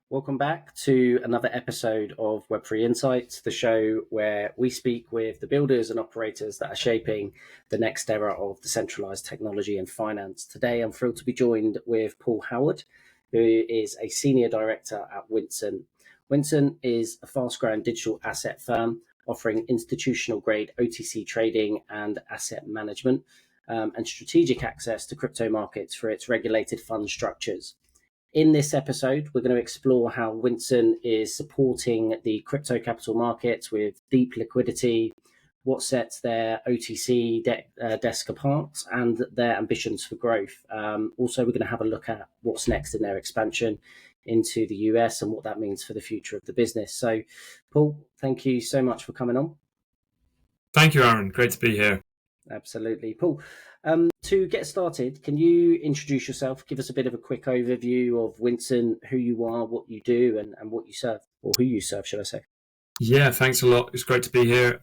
Welcome back to another episode of Web3 Insights, the show where we speak with the builders and operators that are shaping the next era of decentralized technology and finance. Today, I'm thrilled to be joined with Paul Howard, who is a senior director at Wincent. Winston is a fast-growing digital asset firm offering institutional-grade OTC trading and asset management and strategic access to crypto markets for its regulated fund structures. In this episode, we're going to explore how Winston is supporting the crypto capital markets with deep liquidity, what sets their OTC desk apart, and their ambitions for growth. Also, we're going to have a look at what's next in their expansion into the US and what that means for the future of the business. So, Paul, thank you so much for coming on. Thank you, Aaron. Great to be here. Absolutely. Paul, to get started, can you introduce yourself, give us a bit of a quick overview of Winston, who you are, what you do, and what you serve, or who you serve, should I say? Yeah, thanks a lot. It's great to be here.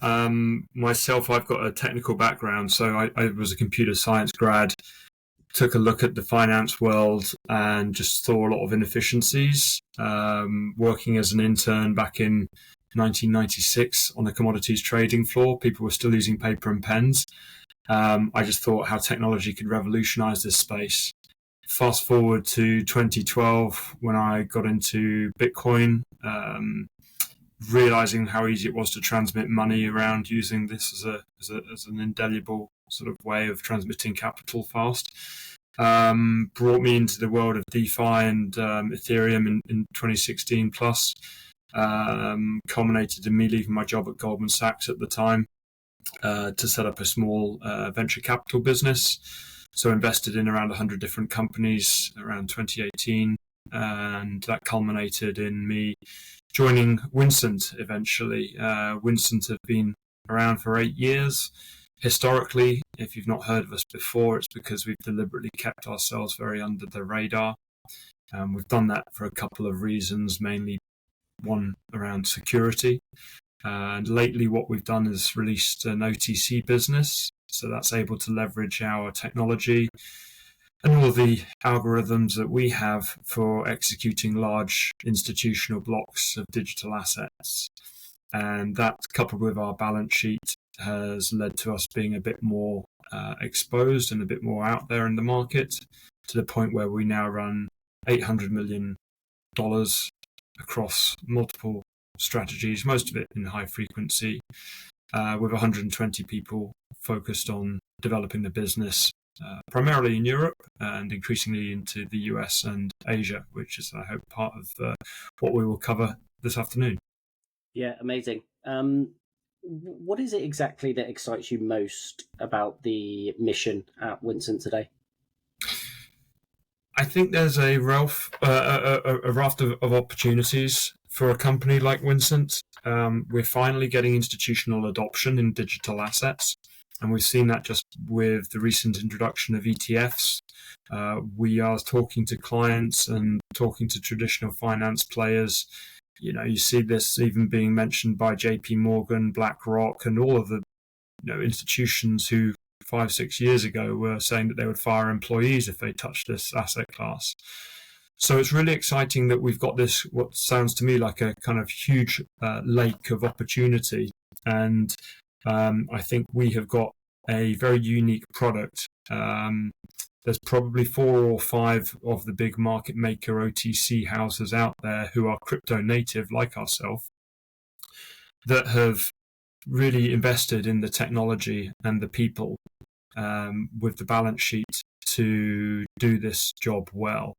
Myself, I've got a technical background, so I was a computer science grad, took a look at the finance world and just saw a lot of inefficiencies. Working as an intern back in 1996 on the commodities trading floor, people were still using paper and pens. I just thought how technology could revolutionize this space. Fast forward to 2012 when I got into Bitcoin, realizing how easy it was to transmit money around using this as an indelible sort of way of transmitting capital fast. Brought me into the world of DeFi and Ethereum in 2016 plus. Culminated in me leaving my job at Goldman Sachs at the time to set up a small venture capital business. So invested in around 100 different companies around 2018, and that culminated in me joining Wincent eventually. Wincent have been around for 8 years. Historically, if you've not heard of us before, it's because we've deliberately kept ourselves very under the radar. We've done that for a couple of reasons, mainly one around security. And lately what we've done is released an OTC business. So that's able to leverage our technology and all the algorithms that we have for executing large institutional blocks of digital assets. And that, coupled with our balance sheet, has led to us being a bit more exposed and a bit more out there in the market, to the point where we now run $800 million across multiple strategies, most of it in high frequency, with 120 people focused on developing the business, primarily in Europe and increasingly into the US and Asia, which is, I hope, part of what we will cover this afternoon. Yeah, amazing. What is it exactly that excites you most about the mission at Winston today? I think there's a raft of opportunities for a company like Wincent. We're finally getting institutional adoption in digital assets, and we've seen that just with the recent introduction of ETFs. We are talking to clients and talking to traditional finance players. You know, you see this even being mentioned by JP Morgan, BlackRock, and all of the institutions who 5-6 years ago were saying that they would fire employees if they touched this asset class. So it's really exciting that we've got this, what sounds to me like a kind of huge lake of opportunity. And I think we have got a very unique product. There's probably 4 or 5 of the big market maker OTC houses out there who are crypto native like ourselves, that have really invested in the technology and the people with the balance sheet to do this job well.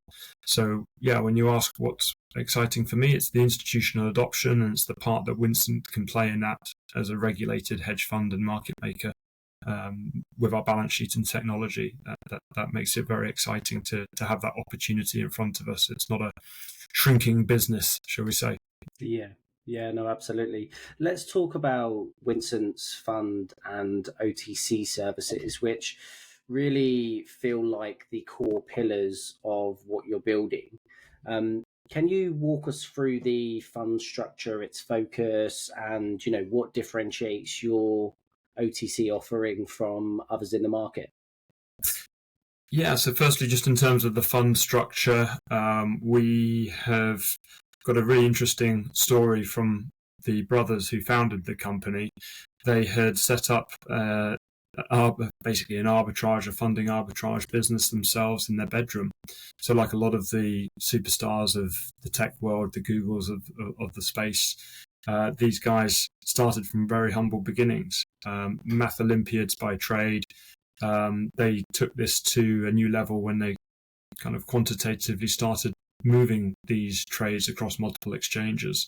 So yeah, when you ask what's exciting for me, it's the institutional adoption, and it's the part that Winston can play in that as a regulated hedge fund and market maker with our balance sheet and technology. That makes it very exciting to have that opportunity in front of us. It's not a shrinking business, shall we say. Yeah, no, absolutely. Let's talk about Winston's fund and OTC services, which really feel like the core pillars of what you're building. Can you walk us through the fund structure, its focus, and what differentiates your OTC offering from others in the market? Yeah, so firstly, just in terms of the fund structure, we have got a really interesting story from the brothers who founded the company. They had set up basically an arbitrage, a funding arbitrage business themselves in their bedroom. So like a lot of the superstars of the tech world, the Googles of the space, these guys started from very humble beginnings, math Olympiads by trade. They took this to a new level when they kind of quantitatively started moving these trades across multiple exchanges.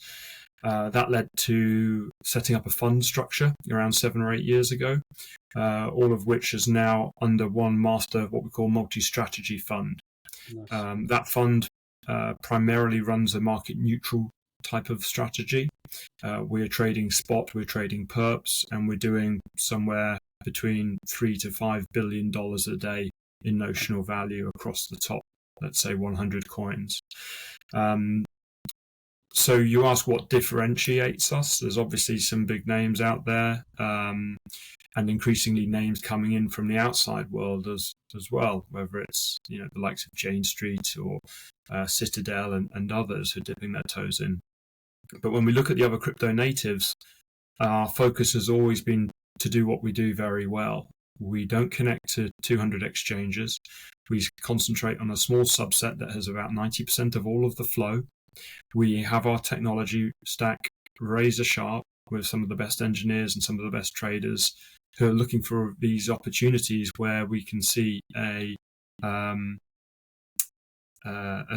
That led to setting up a fund structure around 7 or 8 years ago, all of which is now under one master, what we call multi-strategy fund. Nice. That fund primarily runs a market neutral type of strategy. We're trading spot, we're trading perps, and we're doing somewhere between $3 to $5 billion a day in notional value across the top, let's say 100 coins. So you ask what differentiates us. There's obviously some big names out there, and increasingly names coming in from the outside world as well, whether it's the likes of Jane Street or Citadel and others who are dipping their toes in. But when we look at the other crypto natives, our focus has always been to do what we do very well. We don't connect to 200 exchanges. We concentrate on a small subset that has about 90% of all of the flow. We have our technology stack razor sharp with some of the best engineers and some of the best traders who are looking for these opportunities where we can see a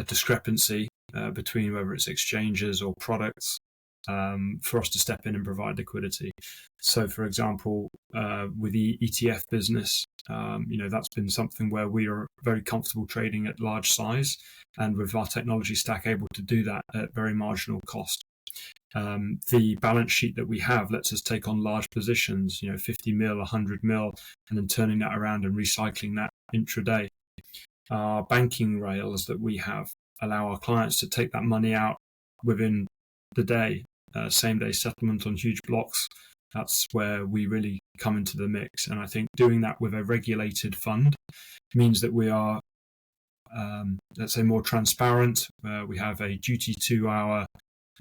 discrepancy between whether it's exchanges or products, for us to step in and provide liquidity. So, for example, with the ETF business, that's been something where we are very comfortable trading at large size, and with our technology stack able to do that at very marginal cost. The balance sheet that we have lets us take on large positions, 50 mil, 100 mil, and then turning that around and recycling that intraday. Our banking rails that we have allow our clients to take that money out within the day, same day settlement on huge blocks. That's where we really come into the mix. And I think doing that with a regulated fund means that we are, let's say, more transparent. We have a duty to our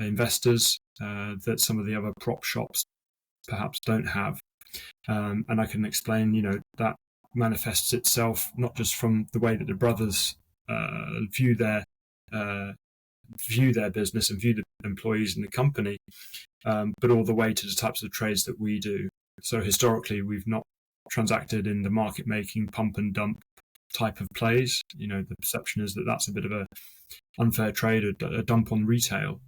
investors that some of the other prop shops perhaps don't have. And I can explain, that manifests itself not just from the way that the brothers view their business and view the employees in the company, but all the way to the types of trades that we do. So historically, we've not transacted in the market making pump and dump type of plays. The perception is that that's a bit of a unfair trade, a dump on retail.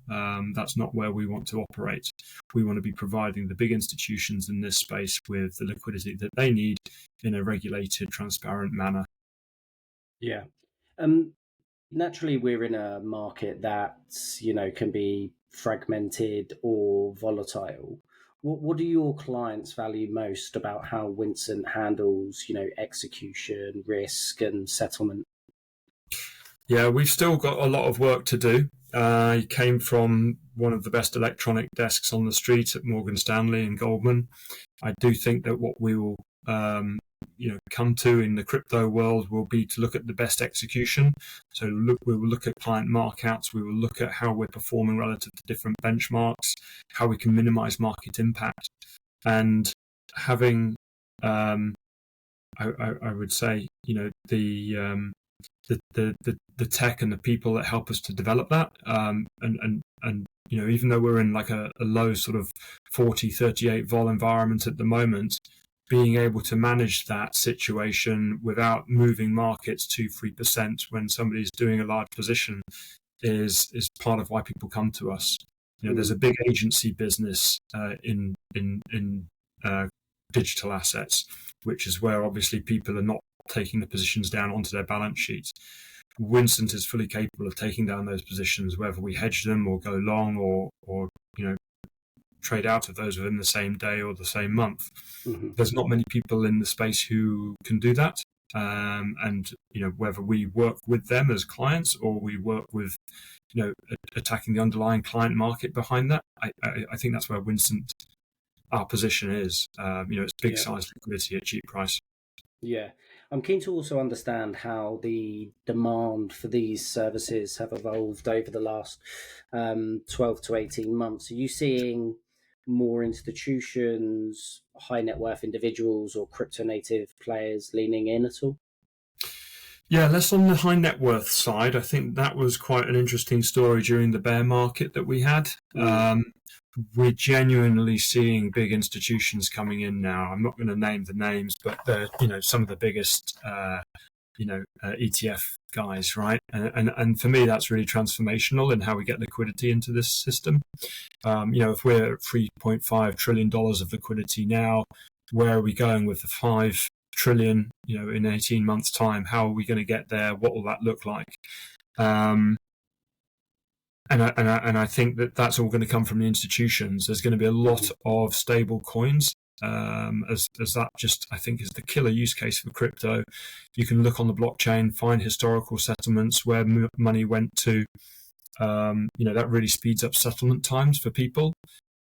That's not where we want to operate. We want to be providing the big institutions in this space with the liquidity that they need in a regulated, transparent manner. Yeah. Naturally, we're in a market that, can be fragmented or volatile. What do your clients value most about how Wincent handles, execution, risk, and settlement? Yeah, we've still got a lot of work to do. I came from one of the best electronic desks on the street at Morgan Stanley and Goldman. I do think that what we will come to in the crypto world will be to look at the best execution. So we will look at client markouts. We will look at how we're performing relative to different benchmarks, how we can minimize market impact, and having, I would say, the tech and the people that help us to develop that, and even though we're in like a low sort of 40, 38 vol environment at the moment, being able to manage that situation without moving markets 2-3% when somebody's doing a large position is part of why people come to us. There's a big agency business in digital assets, which is where obviously people are not taking the positions down onto their balance sheets. Winston is fully capable of taking down those positions, whether we hedge them or go long or trade out of those within the same day or the same month. Mm-hmm. There's not many people in the space who can do that. And whether we work with them as clients or we work with, attacking the underlying client market behind that, I think that's where Winston, our position is. It's big size liquidity at cheap price. Yeah. I'm keen to also understand how the demand for these services have evolved over the last 12 to 18 months. Are you seeing more institutions, high net worth individuals, or crypto native players leaning in at all? Yeah, less on the high net worth side. I think that was quite an interesting story during the bear market that we had. Mm. We're genuinely seeing big institutions coming in now. I'm not going to name the names, but they're some of the biggest ETF guys, right? And for me, that's really transformational in how we get liquidity into this system. If we're at $3.5 trillion of liquidity now, where are we going with the 5 trillion, in 18 months' time? How are we going to get there? What will that look like? And I think that that's all going to come from the institutions. There's going to be a lot of stable coins, as that just, I think, is the killer use case for crypto. You can look on the blockchain, find historical settlements where money went to. That really speeds up settlement times for people.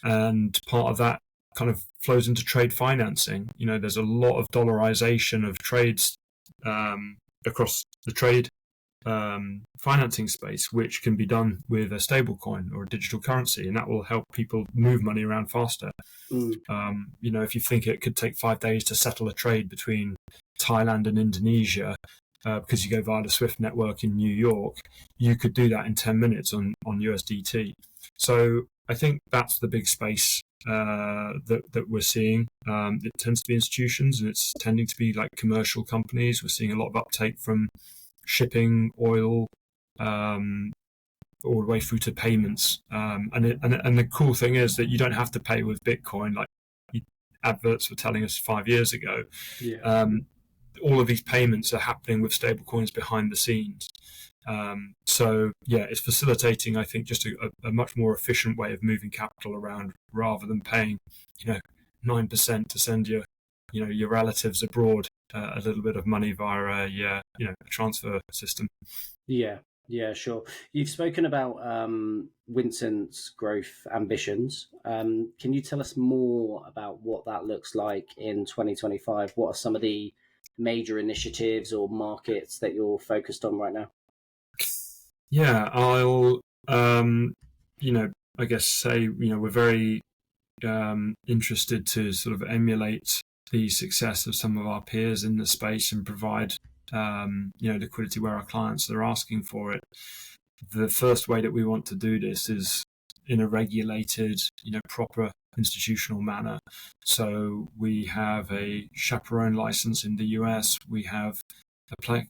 And part of that kind of flows into trade financing. There's a lot of dollarization of trades across the trade financing space, which can be done with a stable coin or a digital currency, and that will help people move money around faster. If you think it could take 5 days to settle a trade between Thailand and Indonesia, because you go via the Swift network in New York, you could do that in 10 minutes on USDT. So I think that's the big space that we're seeing. It tends to be institutions, and it's tending to be like commercial companies. We're seeing a lot of uptake from shipping, oil, all the way through to payments. And the cool thing is that you don't have to pay with Bitcoin like adverts were telling us 5 years ago. Yeah. All of these payments are happening with stablecoins behind the scenes. So it's facilitating, I think, just a much more efficient way of moving capital around rather than paying, 9% to send your relatives abroad a little bit of money via a transfer system. Yeah, sure. You've spoken about Wincent's growth ambitions. Can you tell us more about what that looks like in 2025? What are some of the major initiatives or markets that you're focused on right now? Yeah, I'll, I guess say, we're very interested to sort of emulate the success of some of our peers in the space and provide, liquidity where our clients are asking for it. The first way that we want to do this is in a regulated, proper institutional manner. So we have a chaperone license in the US. We have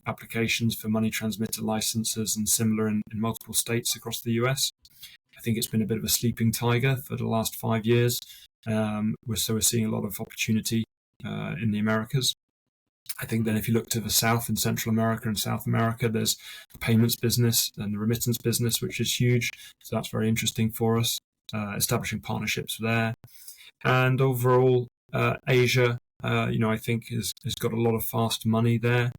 applications for money transmitter licenses and similar in multiple states across the US. I think it's been a bit of a sleeping tiger for the last 5 years. We're seeing a lot of opportunity in the Americas. I think then if you look to the South in Central America and South America, there's the payments business and the remittance business, which is huge. So that's very interesting for us, establishing partnerships there. And overall, Asia, I think has got a lot of fast money there.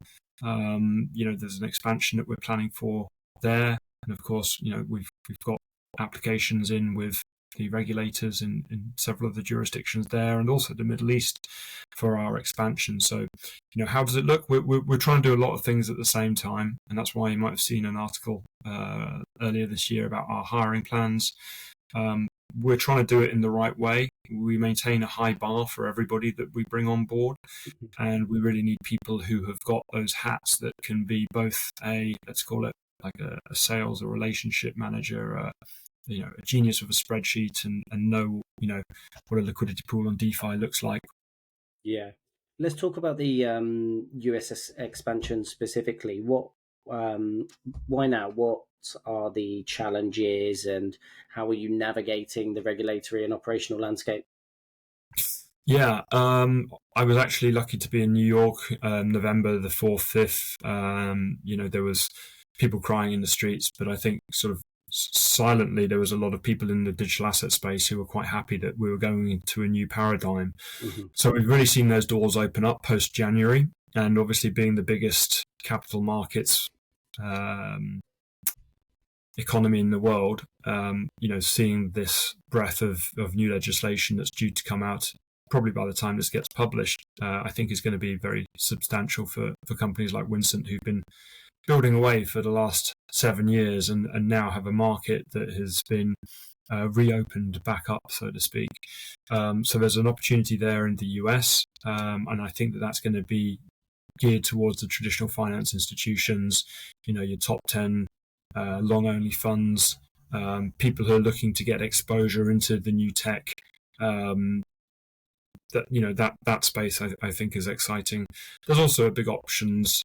There's an expansion that we're planning for there. And of course, we've got applications in with the regulators in several of the jurisdictions there, and also the Middle East for our expansion. So, how does it look? We're trying to do a lot of things at the same time, and that's why you might have seen an article earlier this year about our hiring plans. We're trying to do it in the right way. We maintain a high bar for everybody that we bring on board, and we really need people who have got those hats that can be both let's call it like a sales or relationship manager, a genius with a spreadsheet and know, what a liquidity pool on DeFi looks like. Yeah. Let's talk about the US expansion specifically. Why now? What are the challenges and how are you navigating the regulatory and operational landscape? Yeah, I was actually lucky to be in New York, November the 4th, 5th. There was people crying in the streets, but I think sort of silently there was a lot of people in the digital asset space who were quite happy that we were going into a new paradigm. So we've really seen those doors open up post January, and obviously being the biggest capital markets economy in the world, seeing this breadth of new legislation that's due to come out probably by the time this gets published, I think is going to be very substantial for companies like Wincent, who've been building away for the last 7 years and now have a market that has been reopened back up, so to speak. So there's an opportunity there in the US, and I think that that's going to be geared towards the traditional finance institutions, your top 10 long-only funds, people who are looking to get exposure into the new tech. That space I think is exciting. There's also a big options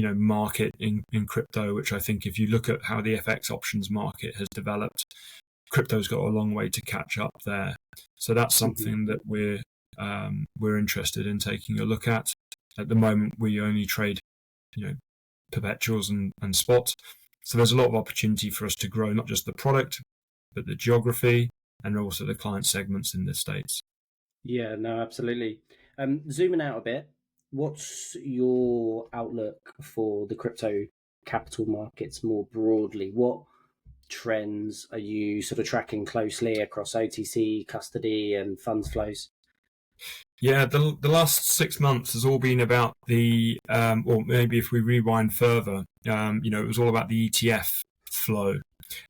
market in crypto, which I think if you look at how the FX options market has developed, crypto's got a long way to catch up there. So that's something that we're interested in taking a look at. At the moment, we only trade, perpetuals and spot. So there's a lot of opportunity for us to grow not just the product, but the geography and also the client segments in the States. Yeah, no, absolutely. Zooming out a bit, what's your outlook for the crypto capital markets more broadly? What trends are you sort of tracking closely across OTC, custody, and funds flows? Yeah, the last 6 months has all been about the, or maybe if we rewind further, it was all about the ETF flow.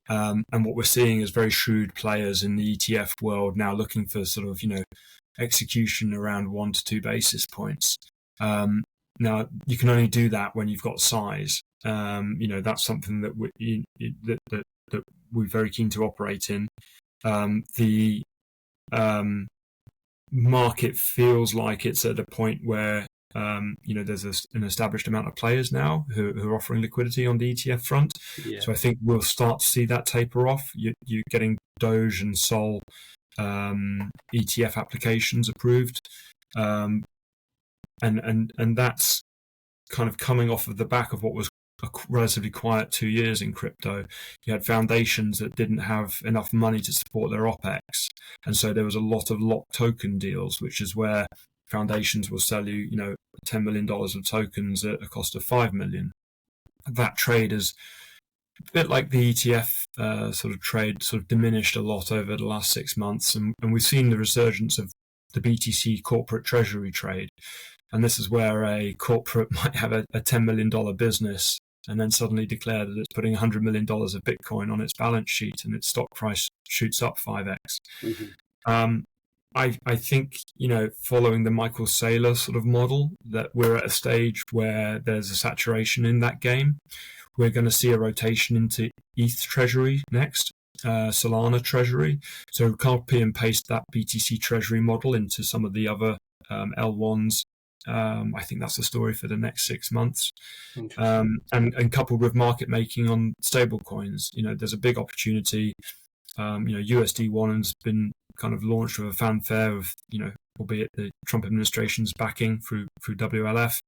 And what we're seeing is very shrewd players in the ETF world now looking for sort of, execution around 1 to 2 basis points. Now, you can only do that when you've got size. That's something that that we're very keen to operate in. The market feels like it's at a point where there's an established amount of players now who are offering liquidity on the ETF front. Yeah. So I think we'll start to see that taper off. You're getting Doge and Sol ETF applications approved, and that's kind of coming off of the back of what was a relatively quiet 2 years in crypto. You had foundations that didn't have enough money to support their OPEX. And so there was a lot of locked token deals, which is where foundations will sell you, $10 million of tokens at a cost of 5 million. That trade is a bit like the ETF sort of trade, sort of diminished a lot over the last 6 months. And we've seen the resurgence of the BTC corporate treasury trade. And this is where a corporate might have a $10 million business and then suddenly declare that it's putting $100 million of Bitcoin on its balance sheet and its stock price shoots up 5x. Mm-hmm. I think, following the Michael Saylor sort of model, that we're at a stage where there's a saturation in that game. We're going to see a rotation into ETH Treasury next, Solana Treasury. So copy and paste that BTC Treasury model into some of the other L1s. I think that's the story for the next 6 months. And coupled with market making on stablecoins, there's a big opportunity. USD1 has been kind of launched with a fanfare of, albeit the Trump administration's backing through WLF.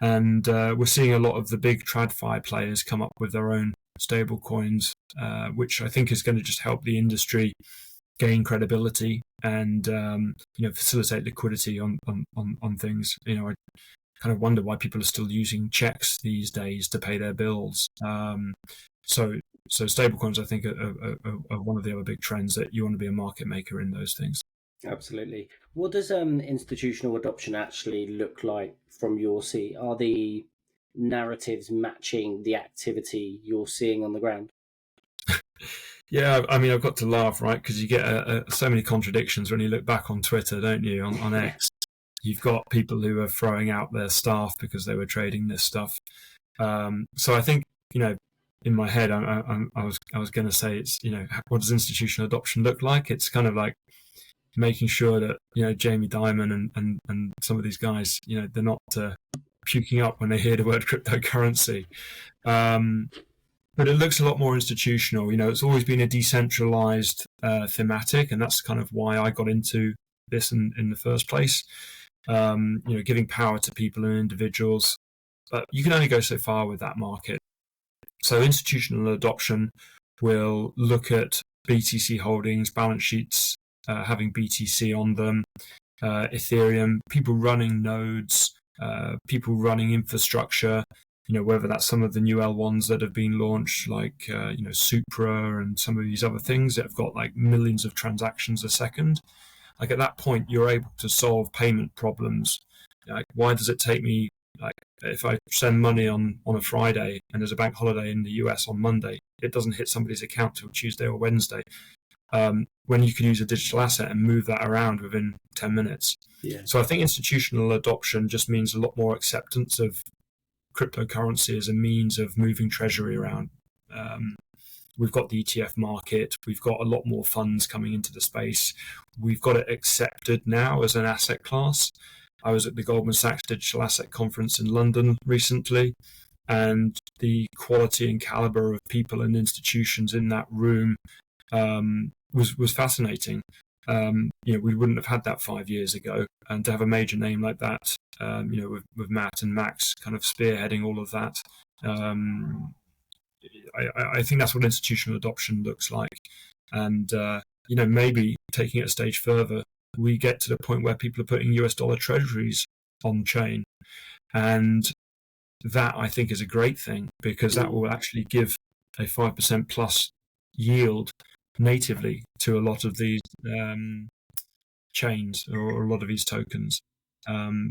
And we're seeing a lot of the big TradFi players come up with their own stablecoins, which I think is going to just help the industry gain credibility and facilitate liquidity on things. I kind of wonder why people are still using checks these days to pay their bills. So stablecoins, I think, are one of the other big trends that you want to be a market maker in those things. Absolutely. What does institutional adoption actually look like from your seat? Are the narratives matching the activity you're seeing on the ground? Yeah, I mean, I've got to laugh, right? Because you get so many contradictions when you look back on Twitter, don't you? On X, you've got people who are throwing out their staff because they were trading this stuff. So I think, in my head, I was going to say it's, what does institutional adoption look like? It's kind of like making sure that, Jamie Dimon and some of these guys, they're not puking up when they hear the word cryptocurrency. But it looks a lot more institutional. It's always been a decentralized thematic, and that's kind of why I got into this in the first place. Giving power to people and individuals. But you can only go so far with that market. So institutional adoption will look at BTC holdings, balance sheets, having BTC on them, Ethereum, people running nodes, people running infrastructure, whether that's some of the new L1s that have been launched, like, Supra and some of these other things that have got like millions of transactions a second. Like at that point, you're able to solve payment problems. Like, why does it take me, like, if I send money on a Friday and there's a bank holiday in the US on Monday, it doesn't hit somebody's account till Tuesday or Wednesday. When you can use a digital asset and move that around within 10 minutes. Yeah. So I think institutional adoption just means a lot more acceptance of cryptocurrency as a means of moving treasury around. We've got the ETF market. We've got a lot more funds coming into the space. We've got it accepted now as an asset class. I was at the Goldman Sachs Digital Asset Conference in London recently, and the quality and caliber of people and institutions in that room was fascinating. We wouldn't have had that 5 years ago, and to have a major name like that, with Matt and Max kind of spearheading all of that, I think that's what institutional adoption looks like. And maybe taking it a stage further, we get to the point where people are putting US dollar treasuries on chain, and that I think is a great thing, because that will actually give a 5% plus yield natively to a lot of these chains or a lot of these tokens. The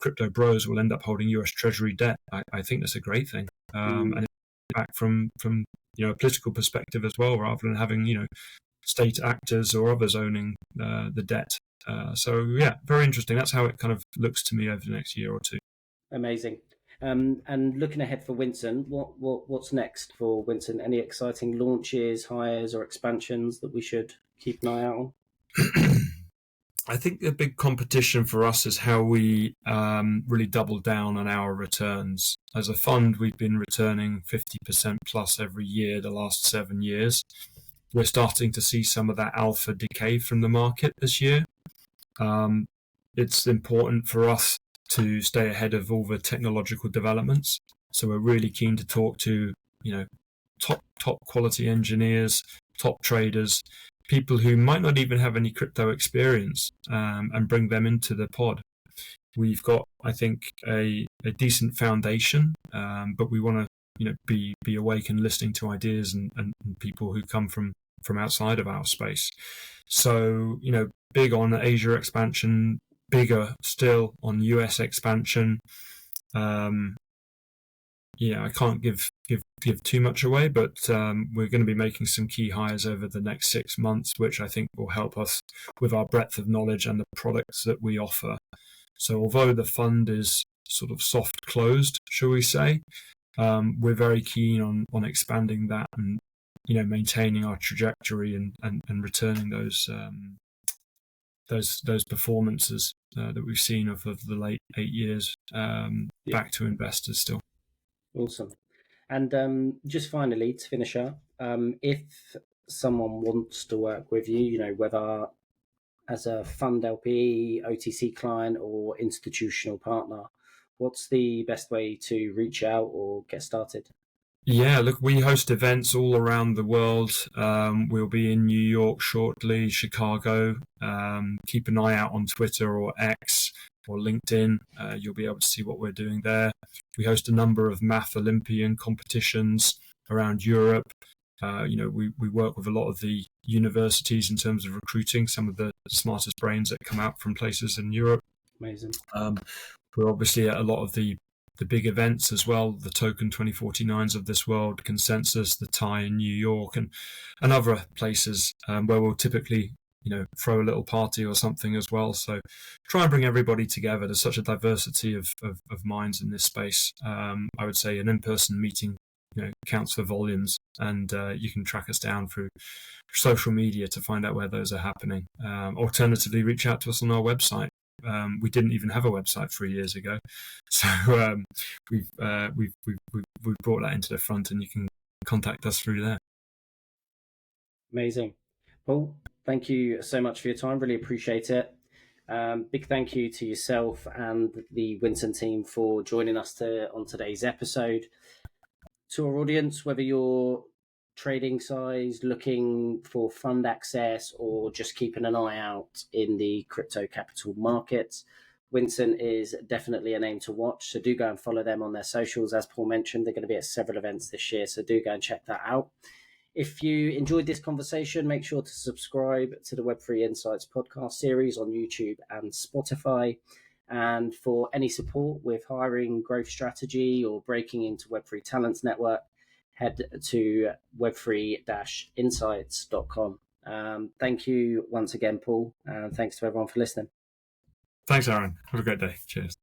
crypto bros will end up holding US Treasury debt. I think that's a great thing, and it's back from a political perspective as well, rather than having state actors or others owning the debt. Very interesting. That's how it kind of looks to me over the next year or two. Amazing. And looking ahead for Winston, what's next for Winston? Any exciting launches, hires, or expansions that we should keep an eye out on? I think the big competition for us is how we really double down on our returns. As a fund, we've been returning 50% plus every year the last 7 years. We're starting to see some of that alpha decay from the market this year. It's important for us to stay ahead of all the technological developments. So we're really keen to talk to, top quality engineers, top traders, people who might not even have any crypto experience, and bring them into the pod. We've got, I think, a decent foundation, but we want to, be awake and listening to ideas and people who come from outside of our space. So, big on Asia expansion, bigger still on US expansion. I can't give too much away, but we're going to be making some key hires over the next 6 months, which I think will help us with our breadth of knowledge and the products that we offer. So although the fund is sort of soft closed, shall we say, we're very keen on expanding that and maintaining our trajectory and returning those performances that we've seen of the late 8 years back to investors still. Awesome. And just finally, to finish up, if someone wants to work with you, whether as a fund LP, OTC client, or institutional partner, what's the best way to reach out or get started? Yeah, look, we host events all around the world. We'll be in New York shortly, Chicago. Keep an eye out on Twitter or X or LinkedIn. You'll be able to see what we're doing there. We host a number of Math Olympian competitions around Europe. We work with a lot of the universities in terms of recruiting some of the smartest brains that come out from places in Europe. Amazing. We're obviously at a lot of the big events as well, the Token 2049s of this world, Consensus, the TIE in New York, and other places where we'll typically throw a little party or something as well. So try and bring everybody together. There's such a diversity of minds in this space. I would say an in-person meeting counts for volumes, and you can track us down through social media to find out where those are happening. Alternatively, reach out to us on our website. We didn't even have a website 3 years ago, so we've brought that into the front, and you can contact us through there. Amazing. Paul, thank you so much for your time. Really appreciate it. Big thank you to yourself and the Winston team for joining us on today's episode. To our audience, whether you're trading size, looking for fund access, or just keeping an eye out in the crypto capital markets, Winston is definitely a name to watch. So do go and follow them on their socials. As Paul mentioned, they're going to be at several events this year, so do go and check that out. If you enjoyed this conversation, make sure to subscribe to the Web3 Insights podcast series on YouTube and Spotify. And for any support with hiring, growth strategy, or breaking into Web3 Talents Network, head to web3-insights.com. Thank you once again, Paul, and thanks to everyone for listening. Thanks, Aaron. Have a great day. Cheers.